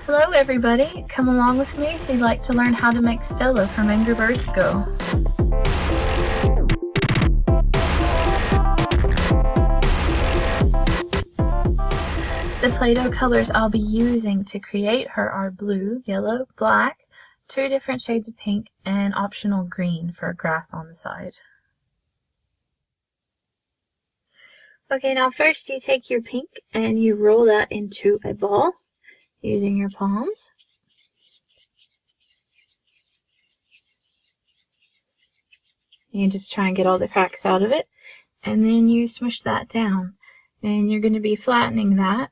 Hello everybody, come along with me if you'd like to learn how to make Stella from Angry Birds Go. The Play-Doh colors I'll be using to create her are blue, yellow, black, 2 different shades of pink, and optional green for grass on the side. Okay, now first you take your pink and you roll that into a ball using your palms. You just try and get all the cracks out of it, and then you smush that down, and you're going to be flattening that.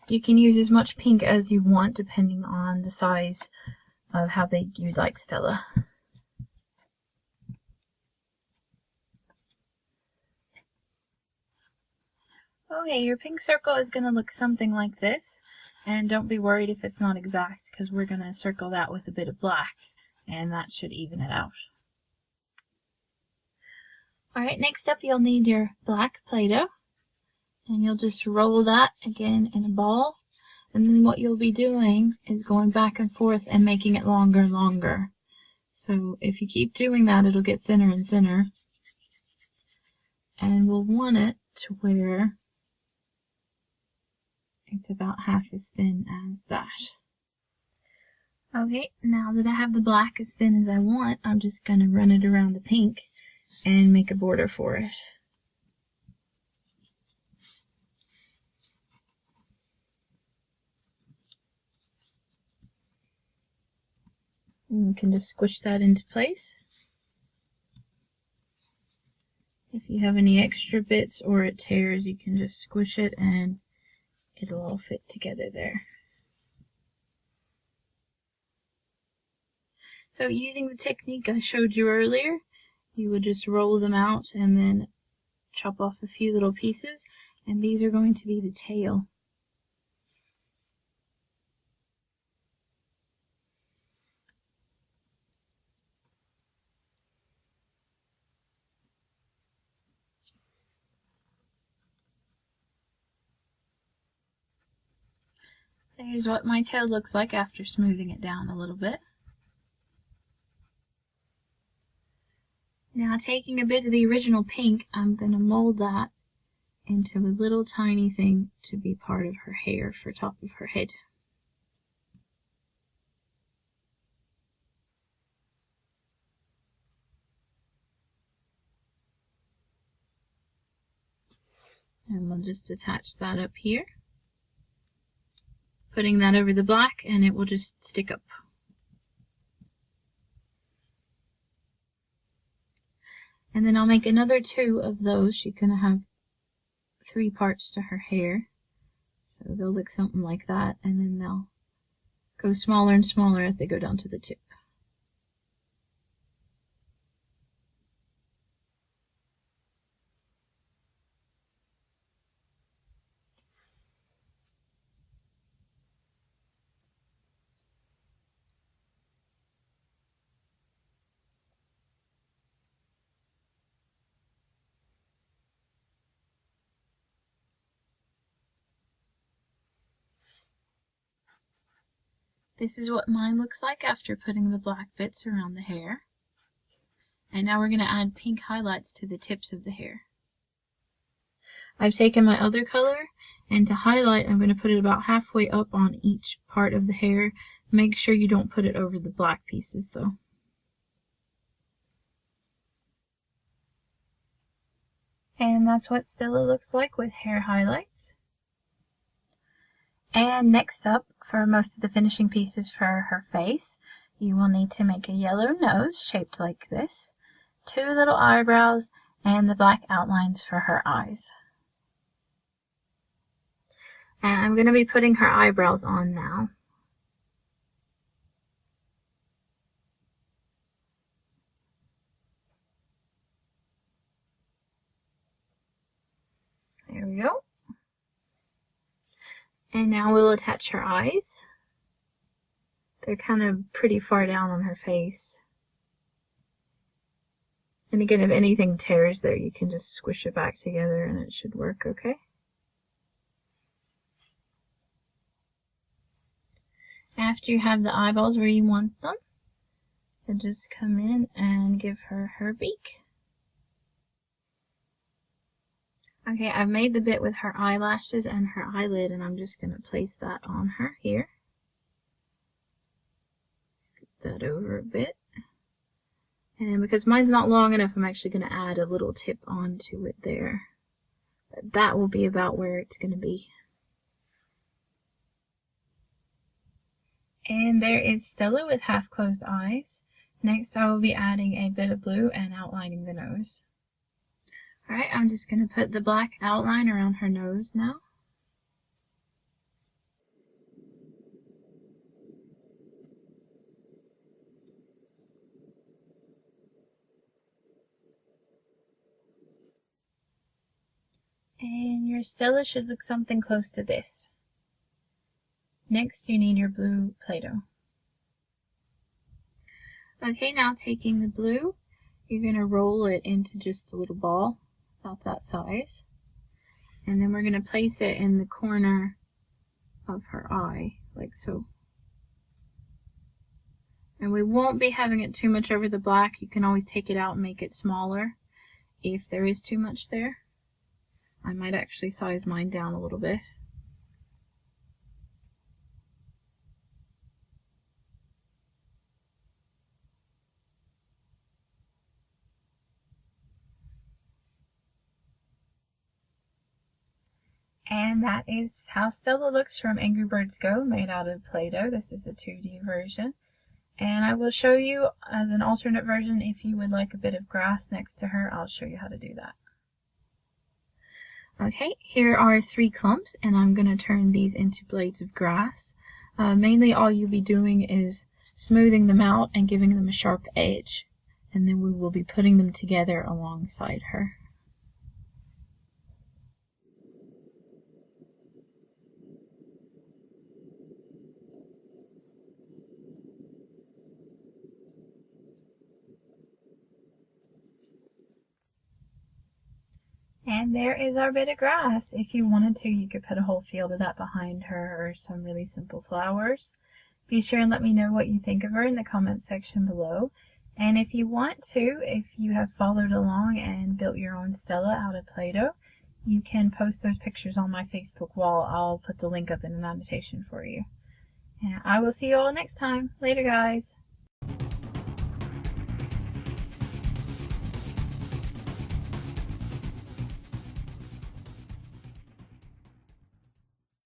You can use as much pink as you want depending on the size of how big you'd like Stella. Okay, your pink circle is going to look something like this, and don't be worried if it's not exact because we're going to circle that with a bit of black, and that should even it out. Alright, next up you'll need your black Play-Doh, and you'll just roll that again in a ball, and then what you'll be doing is going back and forth and making it longer and longer. So if you keep doing that, it'll get thinner and thinner, and we'll want it to where it's about half as thin as that. Okay, now that I have the black as thin as I want, I'm just going to run it around the pink and make a border for it. And you can just squish that into place. If you have any extra bits or it tears, you can just squish it and it'll all fit together there. So using the technique I showed you earlier, you would just roll them out and then chop off a few little pieces, and these are going to be the tail. There's what my tail looks like after smoothing it down a little bit. Now taking a bit of the original pink, I'm going to mold that into a little tiny thing to be part of her hair for top of her head. And we'll just attach that up here, putting that over the black, and it will just stick up. And then I'll make another 2 of those. She's going to have 3 parts to her hair. So they'll look something like that, and then they'll go smaller and smaller as they go down to the tip. This is what mine looks like after putting the black bits around the hair. And now we're going to add pink highlights to the tips of the hair. I've taken my other color, and to highlight I'm going to put it about halfway up on each part of the hair. Make sure you don't put it over the black pieces though. And that's what Stella looks like with hair highlights. And next up, for most of the finishing pieces for her face, you will need to make a yellow nose shaped like this, 2 little eyebrows, and the black outlines for her eyes. And I'm going to be putting her eyebrows on now. There we go. And now we'll attach her eyes. They're kind of pretty far down on her face. And again, if anything tears there, you can just squish it back together and it should work okay. after you have the eyeballs where you want them, you just come in and give her her beak. Okay, I've made the bit with her eyelashes and her eyelid, and I'm just going to place that on her here. Scoot that over a bit. And because mine's not long enough, I'm actually going to add a little tip onto it there. But that will be about where it's going to be. And there is Stella with half closed eyes. Next I will be adding a bit of blue and outlining the nose. Alright, I'm just going to put the black outline around her nose now. And your Stella should look something close to this. Next you need your blue Play-Doh. Okay, now taking the blue, you're going to roll it into just a little ball, about that size. And then we're going to place it in the corner of her eye, like so. And we won't be having it too much over the black. You can always take it out and make it smaller if there is too much there. I might actually size mine down a little bit. And that is how Stella looks from Angry Birds Go, made out of Play-Doh. This is the 2D version. And I will show you as an alternate version if you would like a bit of grass next to her. I'll show you how to do that. Okay, here are 3 clumps, and I'm going to turn these into blades of grass. Mainly all you'll be doing is smoothing them out and giving them a sharp edge. And then we will be putting them together alongside her. And there is our bit of grass. If you wanted to, you could put a whole field of that behind her, or some really simple flowers. Be sure and let me know what you think of her in the comments section below. And if you want to, if you have followed along and built your own Stella out of Play-Doh, you can post those pictures on my Facebook wall. I'll put the link up in an annotation for you. And I will see you all next time. Later, guys.